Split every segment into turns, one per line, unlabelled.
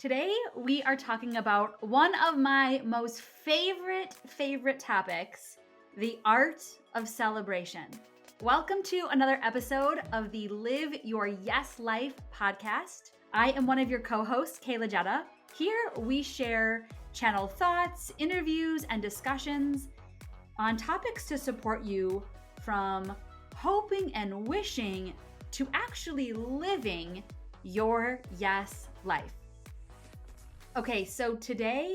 Today, we are talking about one of my most favorite topics, the art of celebration. Welcome to another episode of the Live Your Yes Life podcast. I am one of your co-hosts, Kaela. Here, we share channel thoughts, interviews, and discussions on topics to support you from hoping and wishing to actually living your yes life. Okay, so today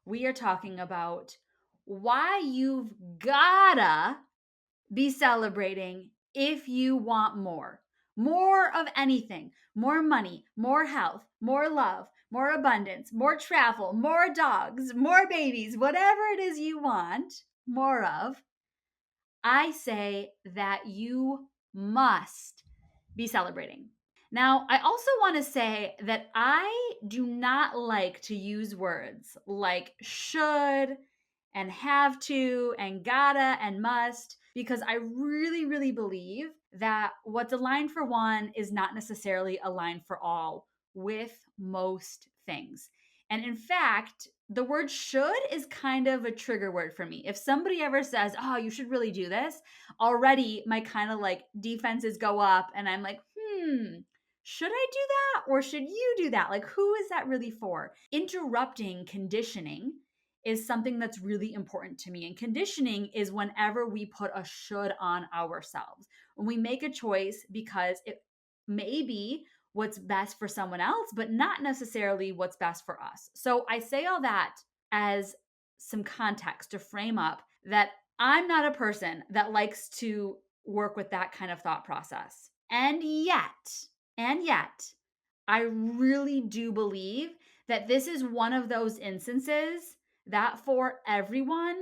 we are talking about why you've gotta be celebrating if you want more. More of anything, more money, more health, more love, more abundance, more travel, more dogs, more babies, whatever it is you want more of. I say that you must be celebrating. Now, I also want to say that I do not like to use words like should and have to and gotta and must because I really believe that what's aligned for one is not necessarily aligned for all with most things. And in fact, the word should is kind of a trigger word for me. If somebody ever says, "Oh, you should really do this," already my kind of like defenses go up and I'm like, should I do that or should you do that? Like, who is that really for? Interrupting conditioning is something that's really important to me. And conditioning is whenever we put a should on ourselves. When we make a choice because it may be what's best for someone else, but not necessarily what's best for us. So I say all that as some context to frame up that I'm not a person that likes to work with that kind of thought process. And yet, I really do believe that this is one of those instances that for everyone,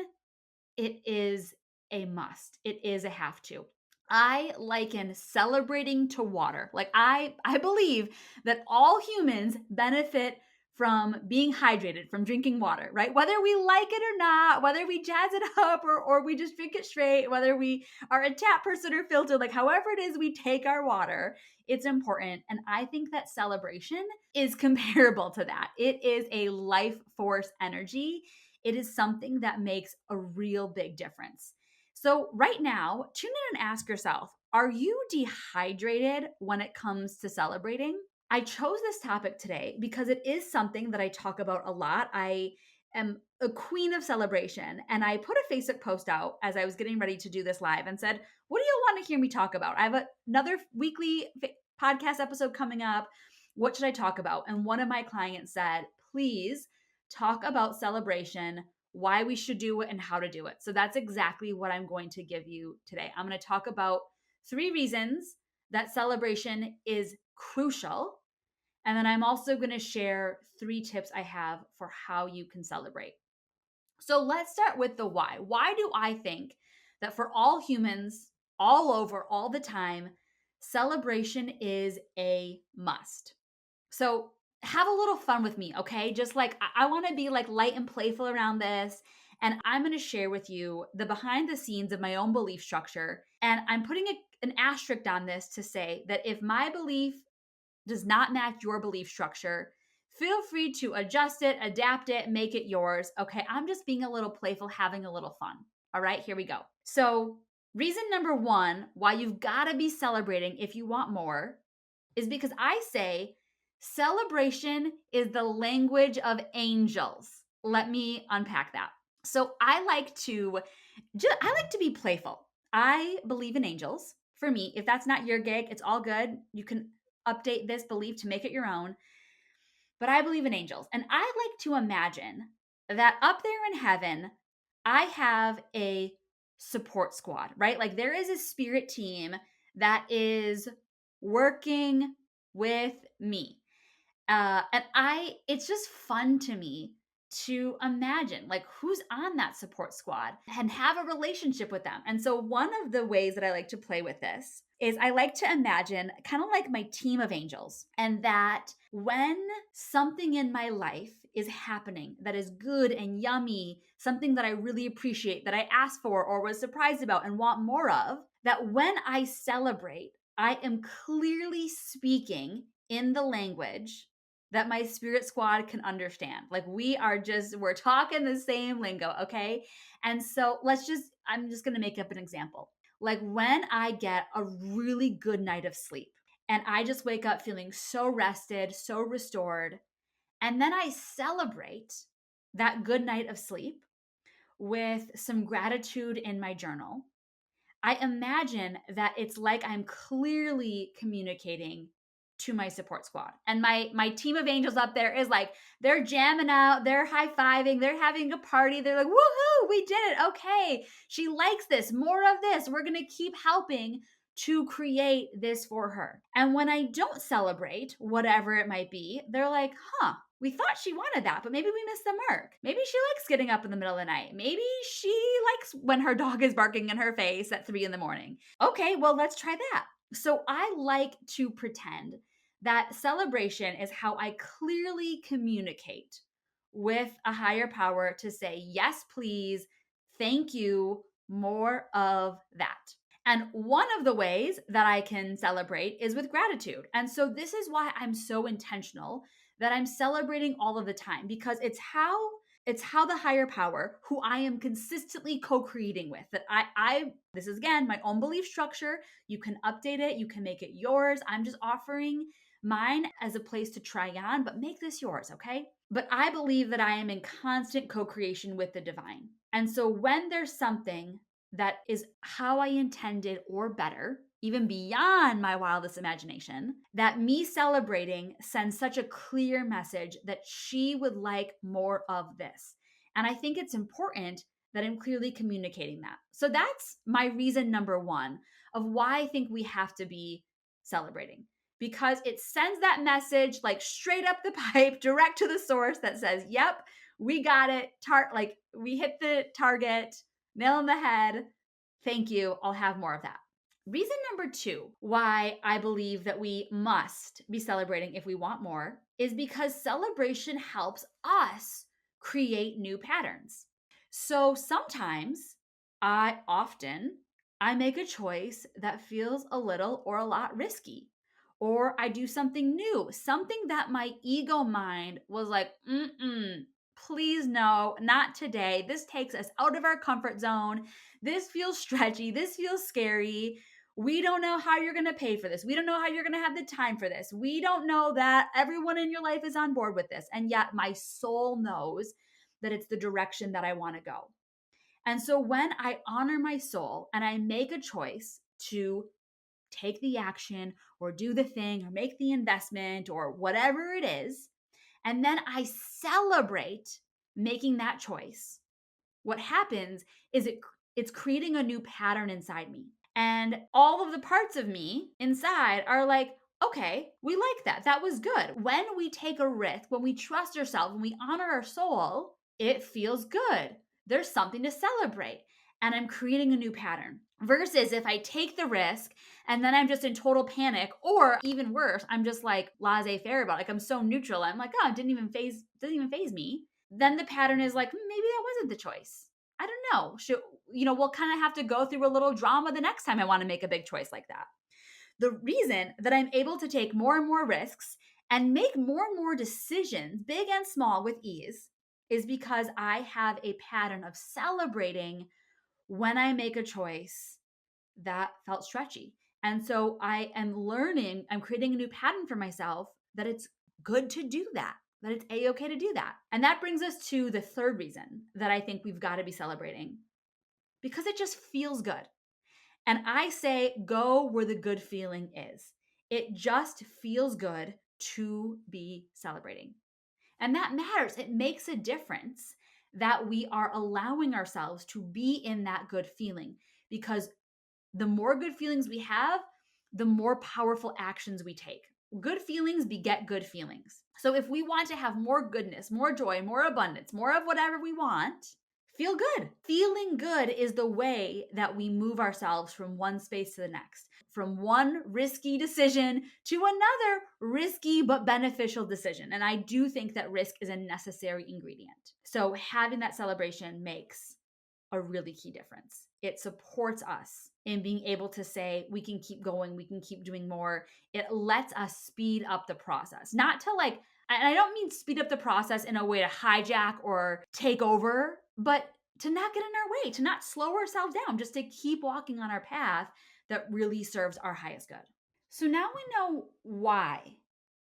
it is a must. It is a have to. I liken celebrating to water. Like I believe that all humans benefit from being hydrated, from drinking water, right? Whether we like it or not, whether we jazz it up or we just drink it straight, whether we are a tap person or filter, like however it is we take our water, it's important. And I think that celebration is comparable to that. It is a life force energy. It is something that makes a real big difference. So, right now, tune in and ask yourself, are you dehydrated when it comes to celebrating? I chose this topic today because it is something that I talk about a lot. I am a queen of celebration, and I put a Facebook post out as I was getting ready to do this live and said, what do you want to hear me talk about? I have another weekly podcast episode coming up. What should I talk about? And one of my clients said, please talk about celebration, why we should do it, and how to do it. So that's exactly what I'm going to give you today. I'm going to talk about 3 reasons that celebration is crucial. And then I'm also going to share 3 tips I have for how you can celebrate. So let's start with the why. Why do I think that for all humans, all over, all the time, celebration is a must? So have a little fun with me, okay? Just like I want to be like light and playful around this. And I'm going to share with you the behind the scenes of my own belief structure. And I'm putting an asterisk on this to say that if my belief does not match your belief structure, feel free to adjust it, adapt it, make it yours. Okay, I'm just being a little playful, having a little fun. All right, here we go. So, reason number 1 why you've got to be celebrating if you want more is because I say celebration is the language of angels. Let me unpack that. So I like to be playful. I believe in angels. For me, if that's not your gig, it's all good. You can update this belief to make it your own. But I believe in angels. And I like to imagine that up there in heaven, I have a support squad, right? Like there is a spirit team that is working with me. It's just fun to me to imagine like who's on that support squad and have a relationship with them. And so one of the ways that I like to play with this is I like to imagine kind of like my team of angels, and that when something in my life is happening that is good and yummy, something that I really appreciate, that I asked for or was surprised about and want more of, that when I celebrate, I am clearly speaking in the language that my spirit squad can understand. Like we're talking the same lingo, okay? And so I'm just gonna make up an example. Like when I get a really good night of sleep and I just wake up feeling so rested, so restored, and then I celebrate that good night of sleep with some gratitude in my journal. I imagine that it's like I'm clearly communicating to my support squad. And my team of angels up there is like, they're jamming out, they're high-fiving, they're having a party. They're like, woohoo, we did it. Okay, she likes this, more of this. We're going to keep helping to create this for her. And when I don't celebrate, whatever it might be, they're like, huh, we thought she wanted that, but maybe we missed the mark. Maybe she likes getting up in the middle of the night. Maybe she likes when her dog is barking in her face at 3 a.m. Okay, well, let's try that. So I like to pretend that celebration is how I clearly communicate with a higher power to say, yes, please, thank you, more of that. And one of the ways that I can celebrate is with gratitude. And so this is why I'm so intentional that I'm celebrating all of the time, because it's how the higher power, who I am consistently co-creating with, that I this is again my own belief structure. You can update it, you can make it yours. I'm just offering mine as a place to try on, but make this yours, okay? But I believe that I am in constant co-creation with the divine. And so when there's something that is how I intended or better, even beyond my wildest imagination, that me celebrating sends such a clear message that she would like more of this. And I think it's important that I'm clearly communicating that. So that's my reason number one of why I think we have to be celebrating, because it sends that message like straight up the pipe, direct to the source that says, yep, we got it. Like we hit the target, nail in the head. Thank you. I'll have more of that. Reason number two why I believe that we must be celebrating if we want more is because celebration helps us create new patterns. So sometimes, I make a choice that feels a little or a lot risky. Or I do something new, something that my ego mind was like, please no, not today. This takes us out of our comfort zone. This feels stretchy. This feels scary. We don't know how you're going to pay for this. We don't know how you're going to have the time for this. We don't know that everyone in your life is on board with this. And yet my soul knows that it's the direction that I want to go. And so when I honor my soul and I make a choice to take the action or do the thing or make the investment or whatever it is, and then I celebrate making that choice, what happens is it's creating a new pattern inside me. And all of the parts of me inside are like, okay, we like that. That was good. When we take a risk, when we trust ourselves, when we honor our soul, it feels good. There's something to celebrate. And I'm creating a new pattern. Versus if I take the risk and then I'm just in total panic, or even worse, I'm just like laissez-faire about it. Like I'm so neutral. I'm like, oh, it didn't even phase me. Then the pattern is like, maybe that wasn't the choice. I don't know. We'll kind of have to go through a little drama the next time I want to make a big choice like that. The reason that I'm able to take more and more risks and make more and more decisions, big and small, with ease, is because I have a pattern of celebrating when I make a choice that felt stretchy. And so I am learning, I'm creating a new pattern for myself that it's good to do that it's a-okay to do that. And that brings us to the third reason that I think we've got to be celebrating, because it just feels good. And I say, go where the good feeling is. It just feels good to be celebrating. And that matters. It makes a difference that we are allowing ourselves to be in that good feeling, because the more good feelings we have, the more powerful actions we take. Good feelings beget good feelings. So if we want to have more goodness, more joy, more abundance, more of whatever we want, feel good. Feeling good is the way that we move ourselves from one space to the next, from one risky decision to another risky but beneficial decision. And I do think that risk is a necessary ingredient. So having that celebration makes a really key difference. It supports us in being able to say, we can keep going, we can keep doing more. It lets us speed up the process. Not to And I don't mean speed up the process in a way to hijack or take over, but to not get in our way, to not slow ourselves down, just to keep walking on our path that really serves our highest good. So now we know why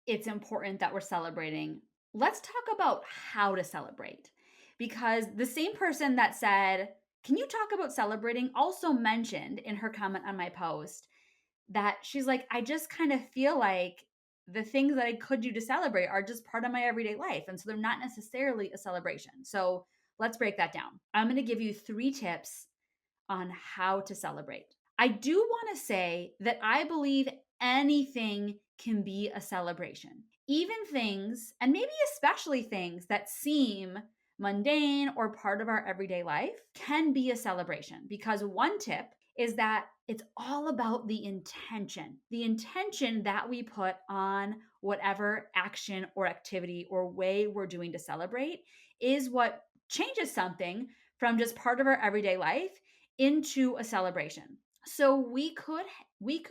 it's important that we're celebrating. Let's talk about how to celebrate. Because the same person that said, "Can you talk about celebrating?" also mentioned in her comment on my post that she's like, "I just kind of feel like the things that I could do to celebrate are just part of my everyday life. And so they're not necessarily a celebration." So let's break that down. I'm going to give you 3 tips on how to celebrate. I do want to say that I believe anything can be a celebration. Even things, and maybe especially things that seem mundane or part of our everyday life, can be a celebration. Because one tip is that it's all about the intention that we put on whatever action or activity or way we're doing to celebrate is what changes something from just part of our everyday life into a celebration. So we could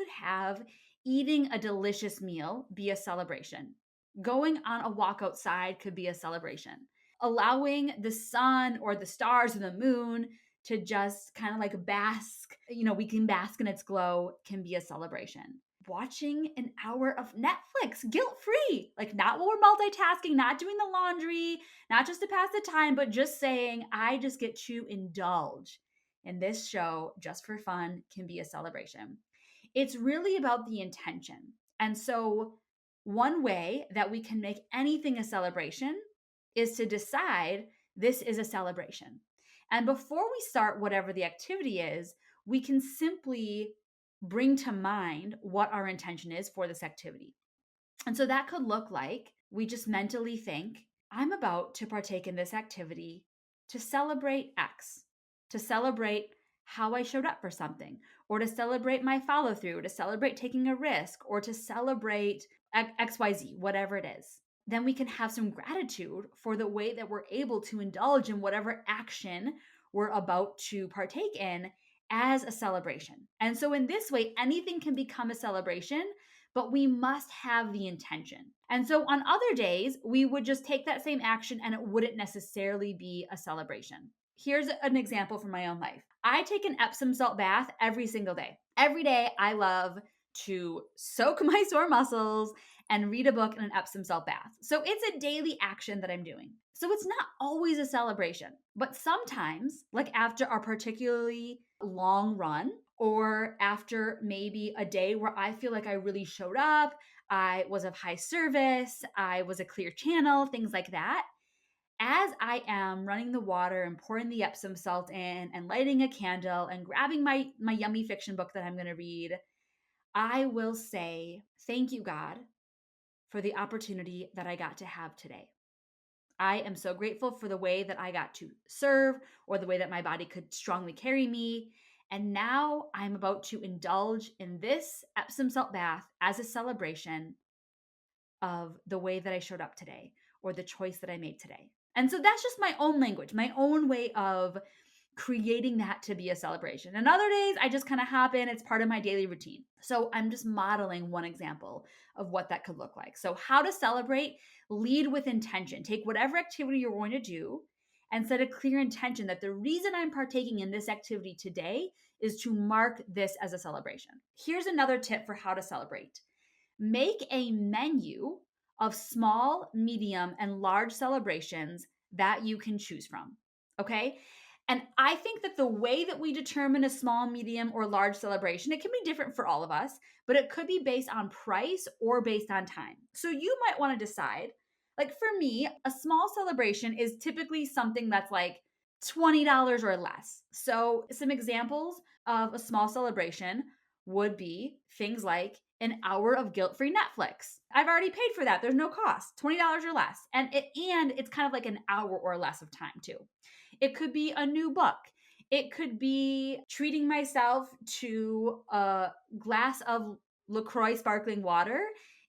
have eating a delicious meal be a celebration. Going on a walk outside could be a celebration. Allowing the sun or the stars or the moon to just kind of like bask, we can bask in its glow, can be a celebration. Watching an hour of Netflix guilt free, like not while we're multitasking, not doing the laundry, not just to pass the time, but just saying, I just get to indulge in this show just for fun, can be a celebration. It's really about the intention. And so, one way that we can make anything a celebration is to decide this is a celebration. And before we start whatever the activity is, we can simply bring to mind what our intention is for this activity. And so that could look like we just mentally think, I'm about to partake in this activity to celebrate X, to celebrate how I showed up for something, or to celebrate my follow through, to celebrate taking a risk, or to celebrate XYZ, whatever it is. Then we can have some gratitude for the way that we're able to indulge in whatever action we're about to partake in as a celebration. And so, in this way, anything can become a celebration, but we must have the intention. And so, on other days, we would just take that same action and it wouldn't necessarily be a celebration. Here's an example from my own life. I take an Epsom salt bath every single day. Every day, I love to soak my sore muscles and read a book in an Epsom salt bath. So it's a daily action that I'm doing. So it's not always a celebration, but sometimes, like after a particularly long run, or after maybe a day where I feel like I really showed up, I was of high service, I was a clear channel, things like that. As I am running the water and pouring the Epsom salt in and lighting a candle and grabbing my yummy fiction book that I'm going to read, I will say, thank you, God, for the opportunity that I got to have today. I am so grateful for the way that I got to serve or the way that my body could strongly carry me. And now I'm about to indulge in this Epsom salt bath as a celebration of the way that I showed up today or the choice that I made today. And so that's just my own language, my own way of creating that to be a celebration. And other days, I just kind of hop in, it's part of my daily routine. So I'm just modeling one example of what that could look like. So, how to celebrate, lead with intention. Take whatever activity you're going to do and set a clear intention that the reason I'm partaking in this activity today is to mark this as a celebration. Here's another tip for how to celebrate. Make a menu of small, medium, and large celebrations that you can choose from. Okay? And I think that the way that we determine a small, medium, or large celebration, it can be different for all of us, but it could be based on price or based on time. So you might want to decide, like for me, a small celebration is typically something that's like $20 or less. So some examples of a small celebration would be things like an hour of guilt-free Netflix. I've already paid for that. There's no cost, $20 or less. And it's kind of like an hour or less of time too. It could be a new book. It could be treating myself to a glass of LaCroix sparkling water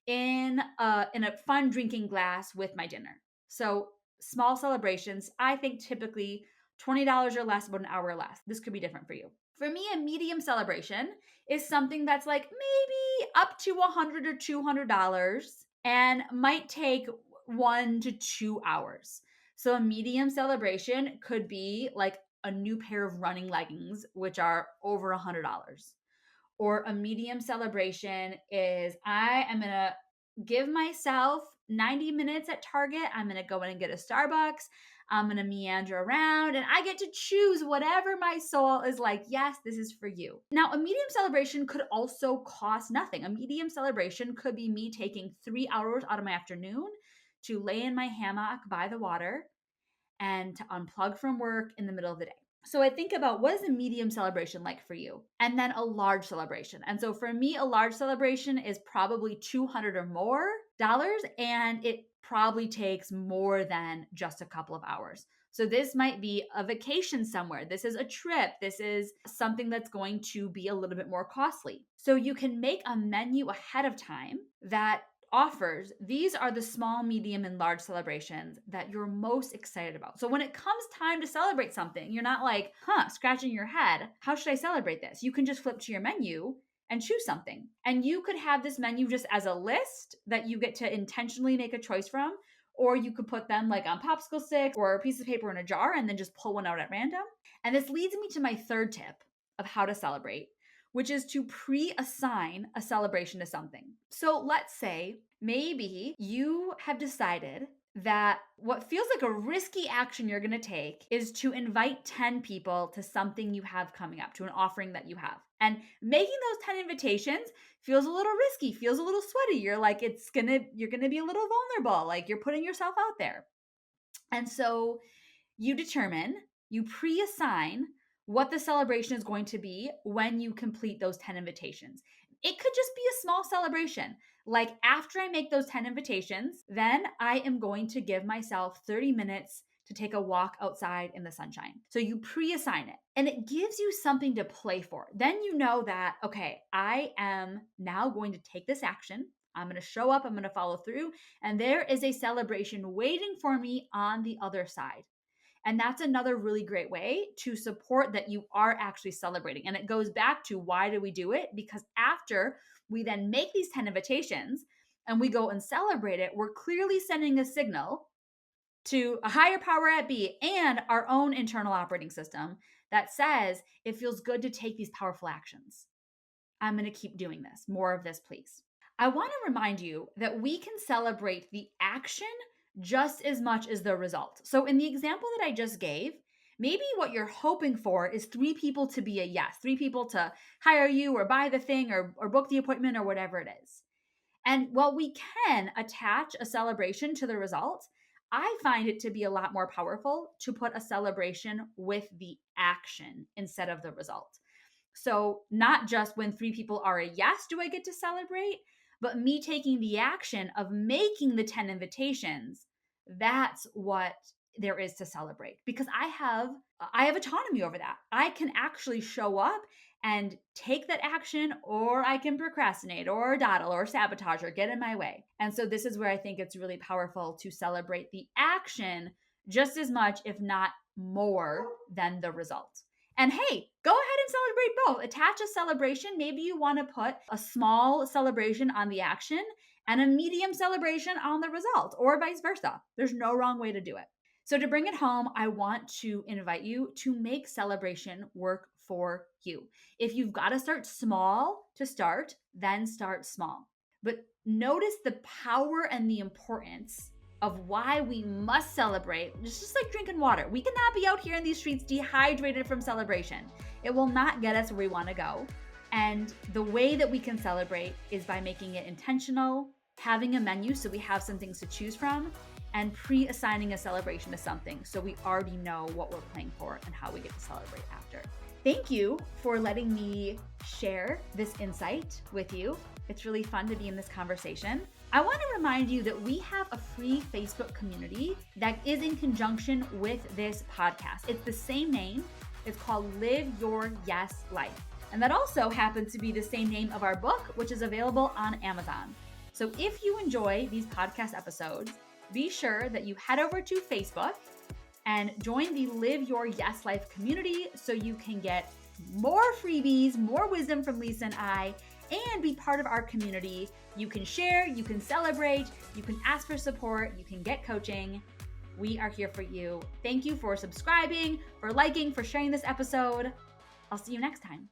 in a fun drinking glass with my dinner. So small celebrations, I think typically $20 or less, about an hour or less. This could be different for you. For me, a medium celebration is something that's like maybe up to $100 or $200 and might take 1 to 2 hours. So a medium celebration could be like a new pair of running leggings, which are over $100. Or a medium celebration is I am going to give myself 90 minutes at Target. I'm going to go in and get a Starbucks. I'm going to meander around and I get to choose whatever my soul is like, yes, this is for you. Now, a medium celebration could also cost nothing. A medium celebration could be me taking 3 hours out of my afternoon to lay in my hammock by the water and to unplug from work in the middle of the day. So I think about what is a medium celebration like for you, and then a large celebration. And so for me, a large celebration is probably $200 or more, and it probably takes more than just a couple of hours. So this might be a vacation somewhere. This is a trip. This is something that's going to be a little bit more costly. So you can make a menu ahead of time that offers these are the small, medium, and large celebrations that you're most excited about. So when it comes time to celebrate something, you're not like, scratching your head, how should I celebrate this? You can just flip to your menu and choose something. And you could have this menu just as a list that you get to intentionally make a choice from, or you could put them like on popsicle sticks or a piece of paper in a jar and then just pull one out at random. And this leads me to my third tip of how to celebrate, which is to pre-assign a celebration to something. So let's say maybe you have decided that what feels like a risky action you're going to take is to invite 10 people to something you have coming up, to an offering that you have. And making those 10 invitations feels a little risky, feels a little sweaty. You're like, you're going to be a little vulnerable, like you're putting yourself out there. And so you pre-assign what the celebration is going to be when you complete those 10 invitations. It could just be a small celebration. Like after I make those 10 invitations, then I am going to give myself 30 minutes to take a walk outside in the sunshine. So you pre-assign it and it gives you something to play for. Then you know that, okay, I am now going to take this action. I'm going to show up, I'm going to follow through, and there is a celebration waiting for me on the other side. And that's another really great way to support that you are actually celebrating. And it goes back to why do we do it? Because after we then make these 10 invitations and we go and celebrate it, we're clearly sending a signal to a higher power at B and our own internal operating system that says it feels good to take these powerful actions. I'm going to keep doing this. More of this, please. I want to remind you that we can celebrate the action just as much as the result. So in the example that I just gave, maybe what you're hoping for is 3 people to be a yes, 3 people to hire you or buy the thing or book the appointment or whatever it is. And while we can attach a celebration to the result, I find it to be a lot more powerful to put a celebration with the action instead of the result. So not just when 3 people are a yes do I get to celebrate, but me taking the action of making the 10 invitations, that's what there is to celebrate, because I have autonomy over that. I can actually show up and take that action, or I can procrastinate or dawdle or sabotage or get in my way. And so this is where I think it's really powerful to celebrate the action just as much, if not more, than the result. And hey, go ahead and celebrate both. Attach a celebration. Maybe you want to put a small celebration on the action and a medium celebration on the result, or vice versa. There's no wrong way to do it. So to bring it home, I want to invite you to make celebration work for you. If you've got to start small to start, then start small. But notice the power and the importance of why we must celebrate. It's just like drinking water. We cannot be out here in these streets dehydrated from celebration. It will not get us where we want to go. And the way that we can celebrate is by making it intentional, having a menu so we have some things to choose from, and pre-assigning a celebration to something so we already know what we're playing for and how we get to celebrate after. Thank you for letting me share this insight with you. It's really fun to be in this conversation. I want to remind you that we have a free Facebook community that is in conjunction with this podcast. It's the same name. It's called Live Your Yes Life. And that also happens to be the same name of our book, which is available on Amazon. So if you enjoy these podcast episodes, be sure that you head over to Facebook and join the Live Your Yes Life community so you can get more freebies, more wisdom from Lisa and I, and be part of our community. You can share, you can celebrate, you can ask for support, you can get coaching. We are here for you. Thank you for subscribing, for liking, for sharing this episode. I'll see you next time.